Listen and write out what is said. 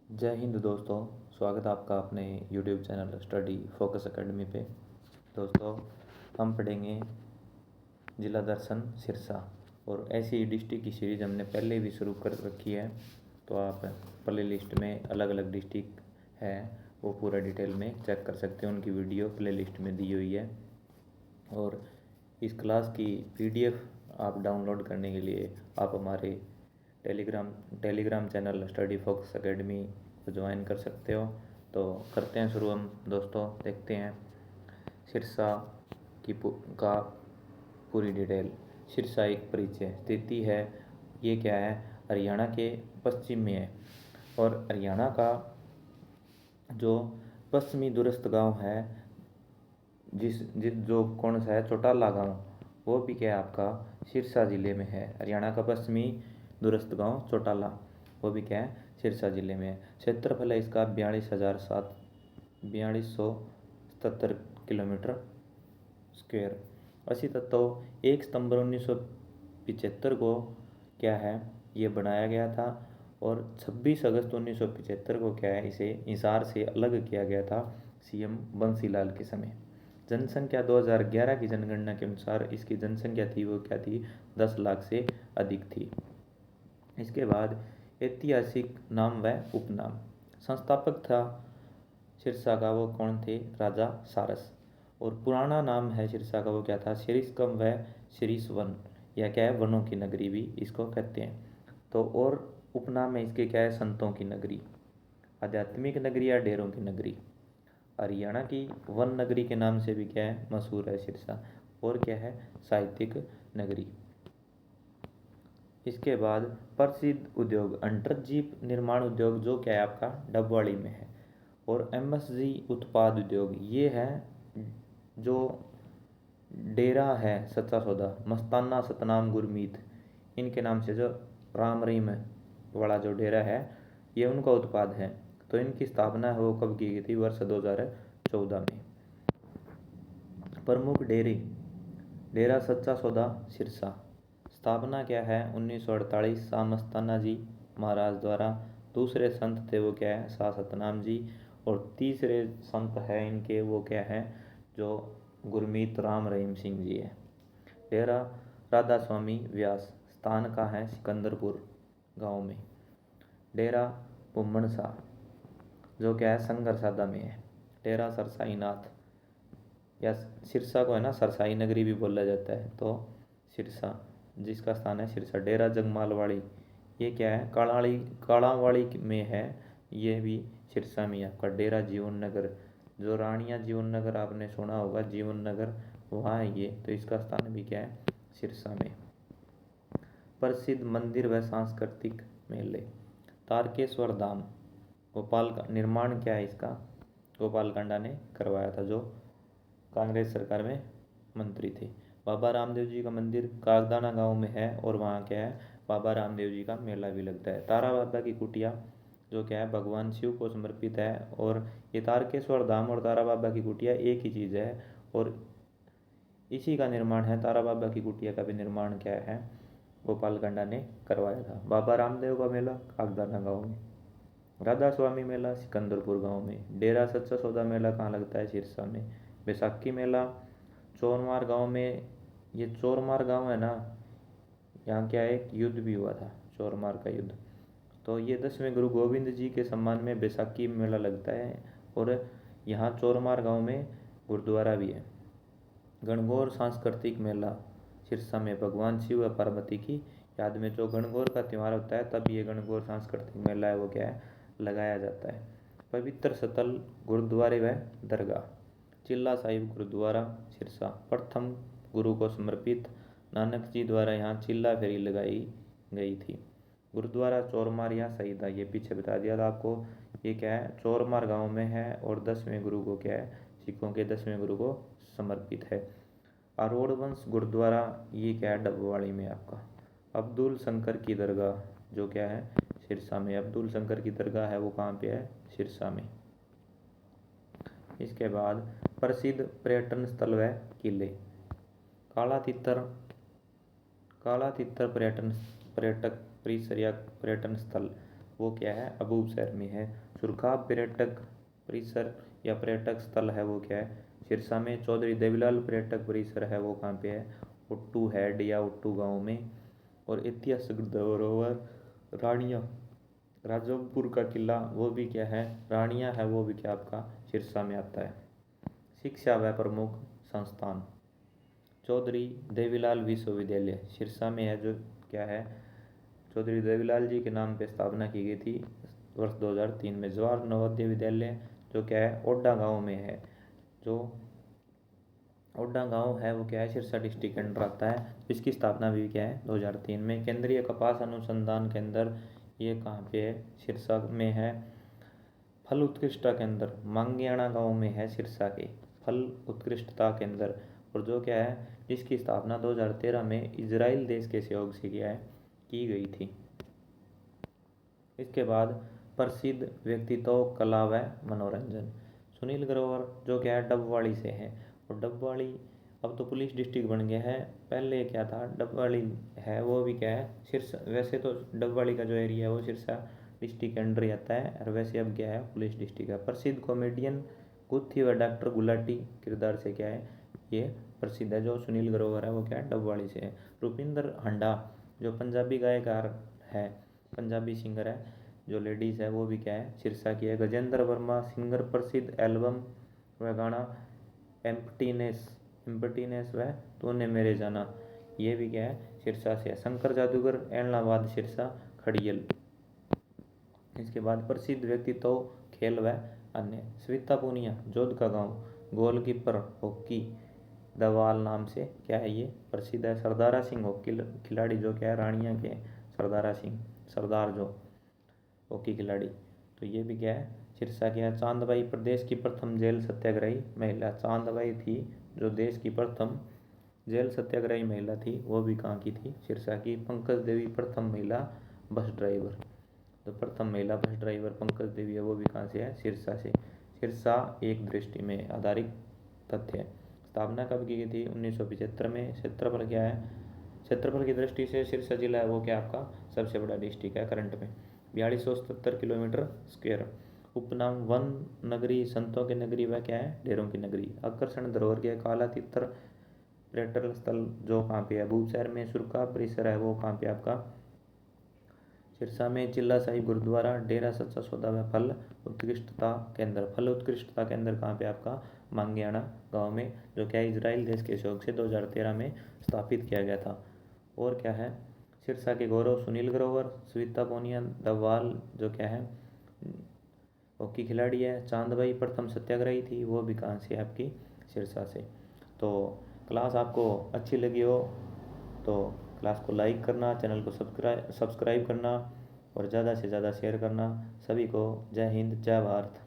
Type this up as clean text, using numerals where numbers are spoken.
जय हिंद दोस्तों। स्वागत है आपका अपने YouTube channel study focus academy पे। दोस्तों, हम पढ़ेंगे जिला दर्शन सिरसा और ऐसी डिस्ट्रिक्ट की सीरीज़ हमने पहले भी शुरू कर रखी है, तो आप प्ले लिस्ट में अलग अलग डिस्ट्रिक्ट है वो पूरा डिटेल में चेक कर सकते हैं। उनकी वीडियो प्ले लिस्ट में दी हुई है और इस क्लास की PDF आप डाउनलोड करने के लिए आप हमारे Telegram channel study focus academy को ज्वाइन कर सकते हो। तो करते हैं शुरू हम दोस्तों, देखते हैं सिरसा की का पूरी डिटेल। सिरसा एक परिचय स्थिति है, ये क्या है, हरियाणा के पश्चिम में है और हरियाणा का जो पश्चिमी दूरस्थ गांव है जिस जिस जो कौन सा है, चौटाला गांव, वो भी क्या है आपका सिरसा ज़िले में है। हरियाणा का पश्चिमी दूरस्थ गांव चौटाला, वो भी क्या है, सिरसा ज़िले में है। क्षेत्रफल है इसका 42,77 किलोमीटर स्क्वायर। असी तत्व 1 सितंबर 1975 को क्या है ये बनाया गया था और 26 अगस्त 1975 को क्या है इसे हिसार से अलग किया गया था CM बंसीलाल के समय। जनसंख्या 2011 की जनगणना के अनुसार इसकी जनसंख्या थी वो क्या थी, 10 लाख से अधिक थी। इसके बाद ऐतिहासिक नाम व उपनाम। संस्थापक था सिरसा का वो कौन थे, राजा सारस। और पुराना नाम है सिरसा का वो क्या था, सिरिस्कम व सिरिसवन, या क्या है वनों की नगरी भी इसको कहते हैं। तो और उपनाम है इसके क्या है, संतों की नगरी, आध्यात्मिक नगरी या डेरों की नगरी। हरियाणा की वन नगरी के नाम से भी क्या है मशहूर है सिरसा। और क्या है, साहित्यिक नगरी। इसके बाद प्रसिद्ध उद्योग अंतर्जीप निर्माण उद्योग जो क्या है आपका डबवाड़ी में है। और MSG उत्पाद उद्योग ये है जो डेरा है सच्चा सौदा, मस्ताना सतनाम गुरमीत, इनके नाम से जो राम रहीम वाला जो डेरा है ये उनका उत्पाद है। तो इनकी स्थापना है वो कब की गई थी, वर्ष 2014 में। प्रमुख डेरा सच्चा सौदा सिरसा। स्थापना क्या है 1948 शाह मस्ताना जी महाराज द्वारा। दूसरे संत थे वो क्या है, शाह सतनाम जी। और तीसरे संत है इनके वो क्या है, जो गुरमीत राम रहीम सिंह जी है। डेरा राधा स्वामी व्यास, स्थान का है सिकंदरपुर गांव में। डेरा बुम्मन शाह जो क्या है संगरसादा में है। डेरा सरसाई नाथ, या सिरसा को है ना सरसाई नगरी भी बोला जाता है, तो सिरसा जिसका स्थान है सिरसा। डेरा जगमालवाड़ी ये क्या है कालावाड़ी में है, ये भी सिरसा में है आपका। डेरा जीवन नगर, जो रानिया जीवन नगर आपने सुना होगा, जीवन नगर वहाँ है ये, तो इसका स्थान भी क्या है सिरसा में। प्रसिद्ध मंदिर व सांस्कृतिक मेले। तारकेश्वर धाम गोपाल का निर्माण क्या है इसका, गोपाल कांडा ने करवाया था जो कांग्रेस सरकार में मंत्री थे। बाबा रामदेव जी का मंदिर कागदाना गांव में है और वहाँ क्या है बाबा रामदेव जी का मेला भी लगता है। तारा बाबा की कुटिया जो क्या है भगवान शिव को समर्पित है। और ये तारकेश्वर धाम और तारा बाबा की कुटिया एक ही चीज़ है और इसी का निर्माण है, तारा बाबा की कुटिया का भी निर्माण क्या है गोपाल कांडा ने करवाया था। बाबा रामदेव का मेला कागदाना गाँव में। राधा स्वामी मेला सिकंदरपुर गांव में। डेरा सच्चा सौदा मेला कहाँ लगता है, सिरसा में। बैसाखी मेला चोरमार गांव में। ये चोरमार गांव है ना, यहाँ क्या है एक युद्ध भी हुआ था, चोरमार का युद्ध। तो ये 10वें गुरु गोविंद जी के सम्मान में बैसाखी मेला लगता है और यहाँ चोरमार गांव में गुरुद्वारा भी है। गणगौर सांस्कृतिक मेला सिरसा में, भगवान शिव व पार्वती की याद में जो गणगौर का त्यौहार होता है तब ये गणगौर सांस्कृतिक मेला है वो क्या है लगाया जाता है। पवित्र स्थल गुरुद्वारे व दरगाह। चिल्ला साहिब गुरुद्वारा सिरसा, प्रथम गुरु को समर्पित नानक जी द्वारा यहाँ चिल्ला फेरी लगाई गई थी। गुरुद्वारा चोरमार या शहीदा, ये पीछे बता दिया था आपको, ये क्या है चोरमार गांव में है और 10वें गुरु को क्या है सिखों के 10वें गुरु को समर्पित है। अरोड़ वंश गुरुद्वारा ये क्या है डबवाड़ी में आपका। अब्दुल शंकर की दरगाह जो क्या है सिरसा में, अब्दुल शंकर की दरगाह है वो कहाँ पे है, सिरसा में। इसके बाद प्रसिद्ध पर्यटन स्थल व किले। काला तितर पर्यटक परिसर या पर्यटन स्थल वो क्या है, अबूसर में है। सुरखा पर्यटक परिसर या पर्यटक स्थल है वो क्या है, सिरसा में। चौधरी देवीलाल पर्यटक परिसर है वो कहाँ पे है, उट्टू हेड या उट्टू गांव में। और ऐतिहासिक धरोहर रानिया, राजमपुर का किला वो भी क्या है, रानिया है वो भी क्या आपका सिरसा में आता है। शिक्षा व प्रमुख संस्थान, चौधरी देवीलाल विश्वविद्यालय सिरसा में है, जो क्या है, चौधरी देवीलाल जी के नाम पे स्थापना की गई थी वर्ष 2003 में। जवाहर नवोदय विद्यालय जो क्या है ओड्डा गांव में है, जो ओड्डा गांव है वो क्या है सिरसा डिस्ट्रिक्ट के अंडर आता है। इसकी स्थापना भी क्या है 2003 में। केंद्रीय कपास अनुसंधान केंद्र ये कहाँ पे है, सिरसा में है। फल उत्कृष्टता केंद्र मांगियाना गांव में है सिरसा के, फल उत्कृष्टता केंद्र। और जो क्या है, जिसकी स्थापना 2013 में इजराइल देश के सहयोग से किया है की गई थी। इसके बाद प्रसिद्ध व्यक्तित्व कला व मनोरंजन, सुनील ग्रोवर जो क्या है डबवाड़ी से है। और डबवाड़ी अब तो पुलिस डिस्ट्रिक्ट बन गया है, पहले क्या था डबवाड़ी है वो भी क्या है सिरसा, वैसे तो डबवाड़ी का जो एरिया है वो सिरसा डिस्ट्रिक्ट के अंडर ही आता है, और वैसे अब क्या है पुलिस डिस्ट्रिक्ट है। प्रसिद्ध कॉमेडियन गुत्थी व डॉक्टर गुलाटी किरदार से क्या है ये प्रसिद्ध है, जो सुनील ग्रोवर है वो क्या है डबवाड़ी से है। रुपिंदर हंडा जो पंजाबी गायकार है, पंजाबी सिंगर है, जो लेडीज़ है वो भी क्या है सिरसा की है। गजेंद्र वर्मा सिंगर, प्रसिद्ध एल्बम व गाना एम्प्टीनेस, एम्प्टीनेस व तूने मेरे जाना, ये भी क्या है सिरसा से है। शंकर जादूगर एलनाबाद सिरसा खड़ियल। इसके बाद प्रसिद्ध व्यक्तित्व खेल व अन्य, सविता पूनिया जोध का गाँव, गोलकीपर हॉकी दवाल नाम से क्या है ये प्रसिद्ध है। सरदारा सिंह हॉकी खिलाड़ी जो क्या है रानिया के, सरदारा सिंह सरदार जो हॉकी खिलाड़ी, तो ये भी क्या है सिरसा की है। चांदबाई प्रदेश की प्रथम जेल सत्याग्रही महिला, चांदबाई थी जो देश की प्रथम जेल सत्याग्रही महिला थी, वो भी कहाँ की थी सिरसा की। पंकज देवी प्रथम महिला बस ड्राइवर, तो प्रथम महिला बस ड्राइवर पंकज देवी है वो भी कहाँ से है सिरसा से। सिरसा एक दृष्टि में आधारित तथ्य, स्थापना कब की गई थी 1975 में। क्षेत्रफल क्या है, क्षेत्रफल की दृष्टि से सिरसा जिला है वो क्या आपका सबसे बड़ा डिस्ट्रिक्ट है करंट में, 4277 किलोमीटर स्क्वायर। उपनाम वन नगरी, संतों की नगरी व क्या है ढेरों की नगरी। आकर्षण धरोहर के काला तितर पर्यटन स्थल जो कहाँ पे है अबूसर में। सुरखा परिसर है वो कहाँ पे आपका सिरसा में। चिल्ला साहिब गुरुद्वारा, डेरा सच्चा सौदा व फल उत्कृष्टता केंद्र, फल उत्कृष्टता केंद्र कहाँ पे आपका मांगियाना गांव में, जो क्या इजराइल देश के सहयोग से 2013 में स्थापित किया गया था। और क्या है सिरसा के गौरव सुनील ग्रोवर, सविता पूनिया दवाल जो क्या है हॉकी खिलाड़ी है। चांदबाई प्रथम सत्याग्रही थी, वो भी कहाँ से आपकी सिरसा से। तो क्लास आपको अच्छी लगी हो तो क्लास को लाइक करना, चैनल को सब्सक्राइब करना और ज़्यादा से ज़्यादा शेयर करना। सभी को जय हिंद जय भारत।